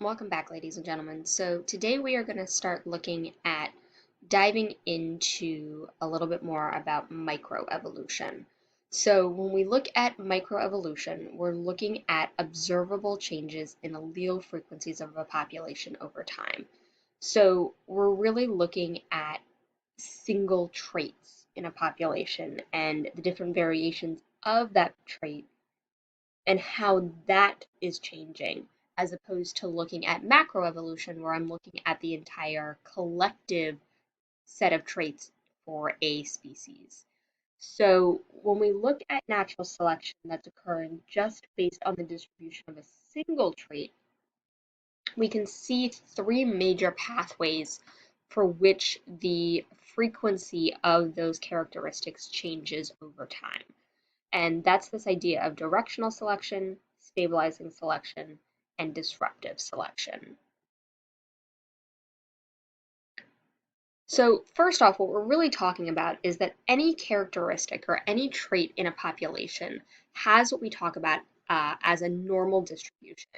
Welcome back, ladies and gentlemen. So today we are going to start looking at diving into a little bit more about microevolution. So when we look at microevolution, we're looking at observable changes in allele frequencies of a population over time. So we're really looking at single traits in a population and the different variations of that trait and how that is changing, as opposed to looking at macroevolution, where I'm looking at the entire collective set of traits for a species. So when we look at natural selection that's occurring just based on the distribution of a single trait, we can see three major pathways for which the frequency of those characteristics changes over time. And that's this idea of directional selection, stabilizing selection, and disruptive selection. So first off, what we're really talking about is that any characteristic or any trait in a population has what we talk about as a normal distribution,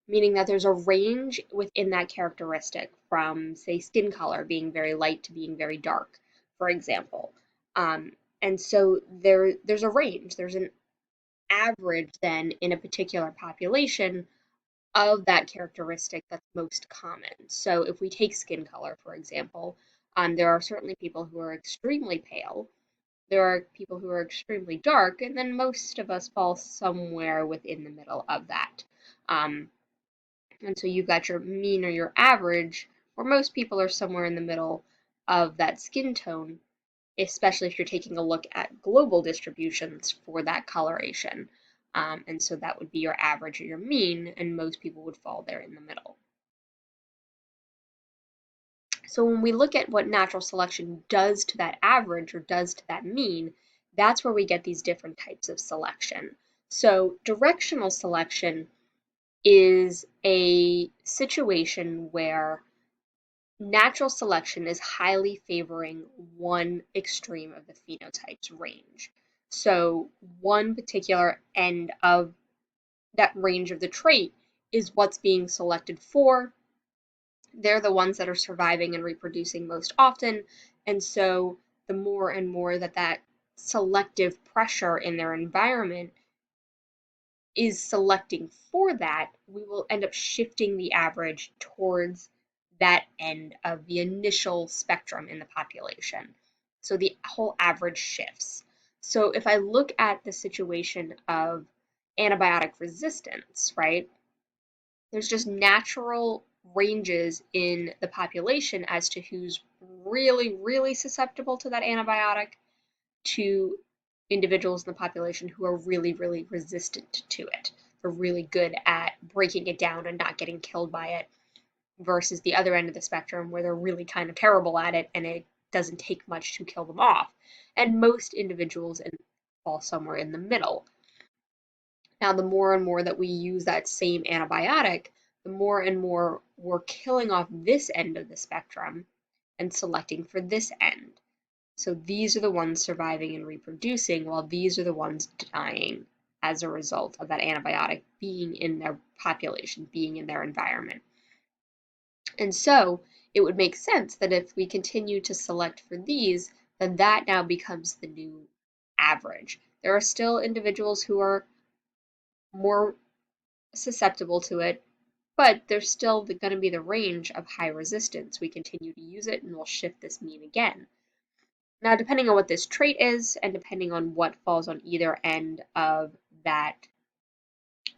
meaning that there's a range within that characteristic from, say, skin color being very light to being very dark, for example. And so there's a range. There's an average then in a particular population of that characteristic that's most common. So if we take skin color, for example, there are certainly people who are extremely pale. There are people who are extremely dark, and then most of us fall somewhere within the middle of that. Um, and so you've got your mean or your average, where most people are somewhere in the middle of that skin tone, especially if you're taking a look at global distributions for that coloration. And so that would be your average or your mean, and most people would fall there in the middle. So when we look at what natural selection does to that average or does to that mean, that's where we get these different types of selection. So directional selection is a situation where natural selection is highly favoring one extreme of the phenotype's range. So one particular end of that range of the trait is what's being selected for. They're the ones that are surviving and reproducing most often, and so the more and more that selective pressure in their environment is selecting for that, we will end up shifting the average towards that end of the initial spectrum in the population. So the whole average shifts. So if I look at the situation of antibiotic resistance, right, there's just natural ranges in the population as to who's really, really susceptible to that antibiotic to individuals in the population who are really, really resistant to it. They're really good at breaking it down and not getting killed by it, versus the other end of the spectrum where they're really kind of terrible at it and it doesn't take much to kill them off. And most individuals fall somewhere in the middle. Now, the more and more that we use that same antibiotic, the more and more we're killing off this end of the spectrum and selecting for this end. So these are the ones surviving and reproducing, while these are the ones dying as a result of that antibiotic being in their population, being in their environment. And so it would make sense that if we continue to select for these, then that now becomes the new average. There are still individuals who are more susceptible to it, but there's still going to be the range of high resistance. We continue to use it and we'll shift this mean again. Now, depending on what this trait is and depending on what falls on either end of that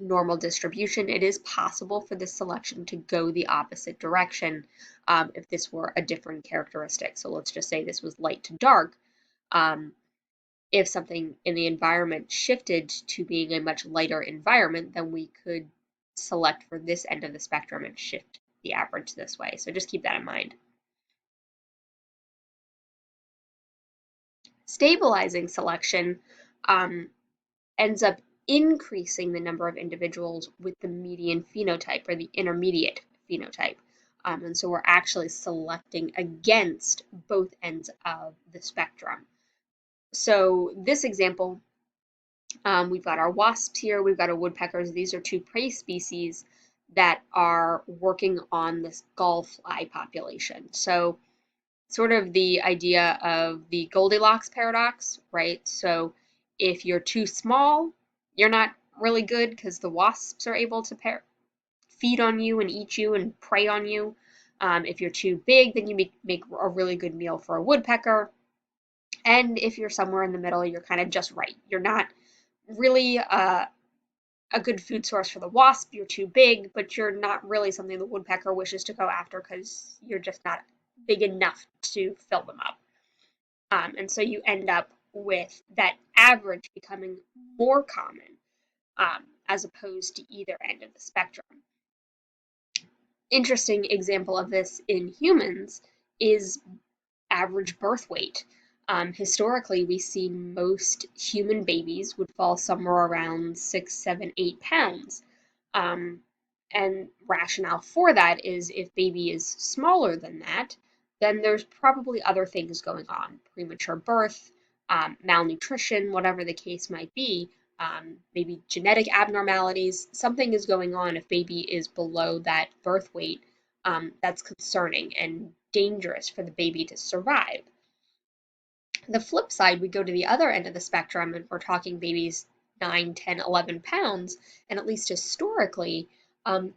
normal distribution, it is possible for this selection to go the opposite direction if this were a different characteristic. So let's just say this was light to dark. Um, if something in the environment shifted to being a much lighter environment, then we could select for this end of the spectrum and shift the average this way. So just keep that in mind. Stabilizing selection ends up increasing the number of individuals with the median phenotype or the intermediate phenotype. And so we're actually selecting against both ends of the spectrum. So this example, we've got our wasps here, we've got our woodpeckers. These are two prey species that are working on this gall fly population. So sort of the idea of the Goldilocks paradox, right? So if you're too small, you're not really good because the wasps are able to feed on you and eat you and prey on you. If you're too big, then you make a really good meal for a woodpecker. And if you're somewhere in the middle, you're kind of just right. You're not really a good food source for the wasp. You're too big, but you're not really something the woodpecker wishes to go after because you're just not big enough to fill them up. And so you end up with that average becoming more common as opposed to either end of the spectrum. Interesting example of this in humans is average birth weight. Historically, we see most human babies would fall somewhere around 6, 7, 8 pounds. Um, and rationale for that is if baby is smaller than that, then there's probably other things going on, premature birth, malnutrition, whatever the case might be, maybe genetic abnormalities. Something is going on if baby is below that birth weight that's concerning and dangerous for the baby to survive. The flip side, we go to the other end of the spectrum and we're talking babies 9, 10, 11 pounds, and at least historically,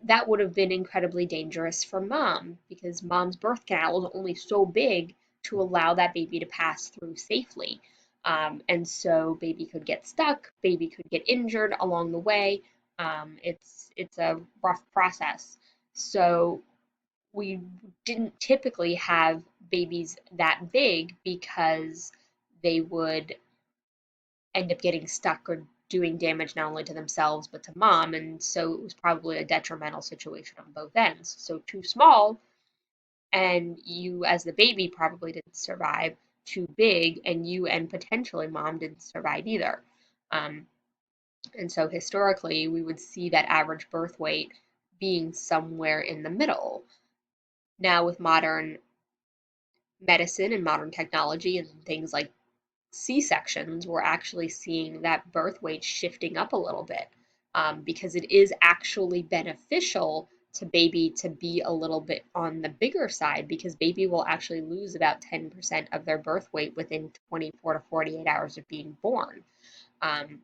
that would have been incredibly dangerous for mom because mom's birth canal was only so big to allow that baby to pass through safely. And so baby could get stuck, baby could get injured along the way. It's a rough process. So we didn't typically have babies that big because they would end up getting stuck or doing damage not only to themselves but to mom, and so it was probably a detrimental situation on both ends. So too small, and you as the baby probably didn't survive. Too big, and you and potentially mom didn't survive either. Um, and so historically, we would see that average birth weight being somewhere in the middle. Now, with modern medicine and modern technology and things like C-sections, we're actually seeing that birth weight shifting up a little bit because it is actually beneficial to baby to be a little bit on the bigger side because baby will actually lose about 10% of their birth weight within 24 to 48 hours of being born. Um,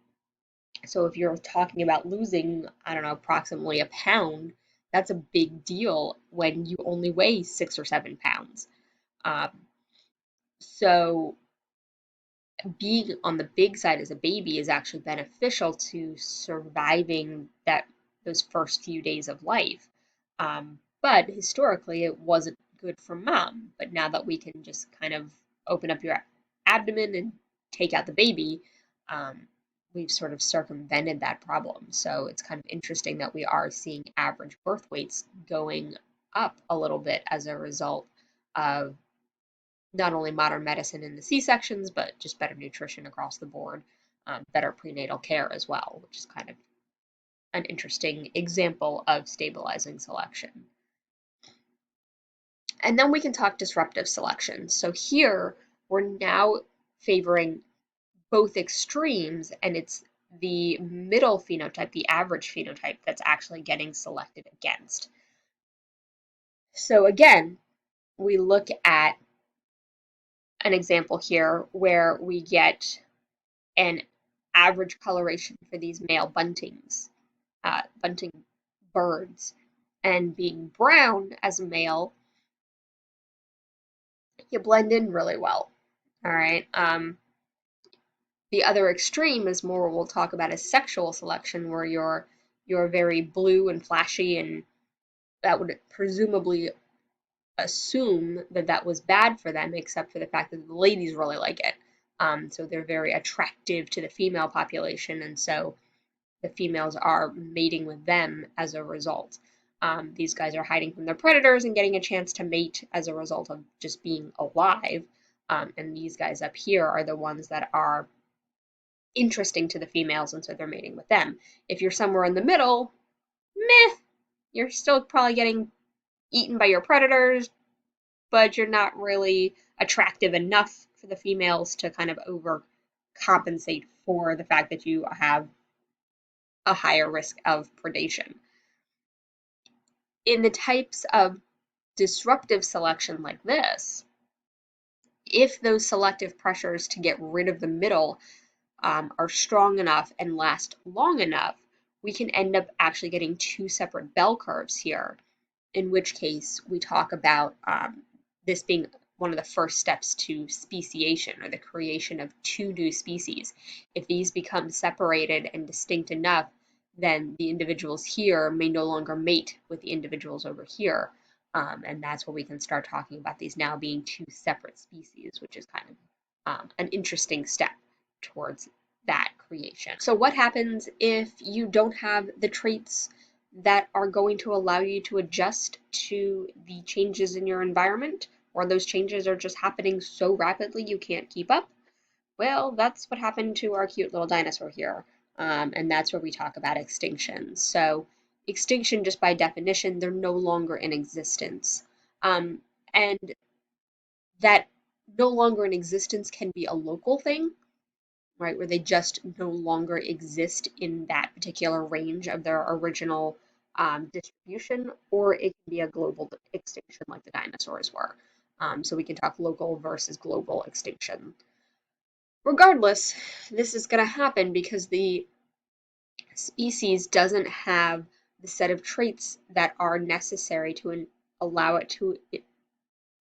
so if you're talking about losing, I don't know, approximately a pound, that's a big deal when you only weigh 6 or 7 pounds. Um, so being on the big side as a baby is actually beneficial to surviving those first few days of life. But historically, it wasn't good for mom. But now that we can just kind of open up your abdomen and take out the baby, um, we've sort of circumvented that problem. So it's kind of interesting that we are seeing average birth weights going up a little bit as a result of not only modern medicine in the C-sections, but just better nutrition across the board, better prenatal care as well, which is kind of an interesting example of stabilizing selection. And then we can talk disruptive selection. So here we're now favoring both extremes, and it's the middle phenotype, the average phenotype, that's actually getting selected against. So again, we look at an example here where we get an average coloration for these male buntings, bunting birds. And being brown as a male, you blend in really well. All right. The other extreme is more we'll talk about as sexual selection, where you're very blue and flashy, and that would presumably assume that that was bad for them, except for the fact that the ladies really like it. So they're very attractive to the female population, and so the females are mating with them as a result. These guys are hiding from their predators and getting a chance to mate as a result of just being alive. And these guys up here are the ones that are interesting to the females, and so they're mating with them. If you're somewhere in the middle, meh, you're still probably getting eaten by your predators, but you're not really attractive enough for the females to kind of overcompensate for the fact that you have a higher risk of predation. in the types of disruptive selection like this, if those selective pressures to get rid of the middle are strong enough and last long enough, we can end up actually getting two separate bell curves here, in which case we talk about this being one of the first steps to speciation, or the creation of two new species. If these become separated and distinct enough, then the individuals here may no longer mate with the individuals over here. And that's where we can start talking about these now being two separate species, which is kind of an interesting step towards that creation. So what happens if you don't have the traits that are going to allow you to adjust to the changes in your environment, or those changes are just happening so rapidly you can't keep up? Well, that's what happened to our cute little dinosaur here. And that's where we talk about extinction. So extinction, just by definition, they're no longer in existence. And that no longer in existence can be a local thing, right, where they just no longer exist in that particular range of their original distribution, or it can be a global extinction like the dinosaurs were. So we can talk local versus global extinction. Regardless, this is going to happen because the species doesn't have the set of traits that are necessary to allow it to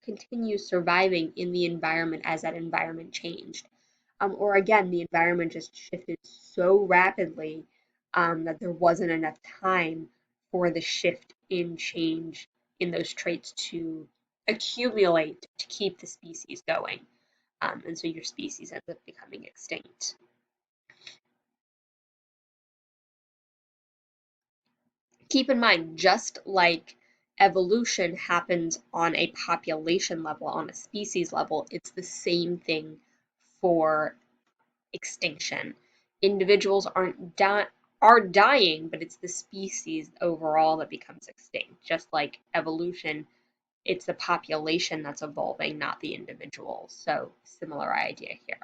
continue surviving in the environment as that environment changed. Or again, the environment just shifted so rapidly that there wasn't enough time for the shift in change in those traits to accumulate to keep the species going. And so your species ends up becoming extinct. Keep in mind, just like evolution happens on a population level, on a species level, it's the same thing for extinction. Individuals are dying, but it's the species overall that becomes extinct. Just like evolution, it's the population that's evolving, not the individual. So similar idea here.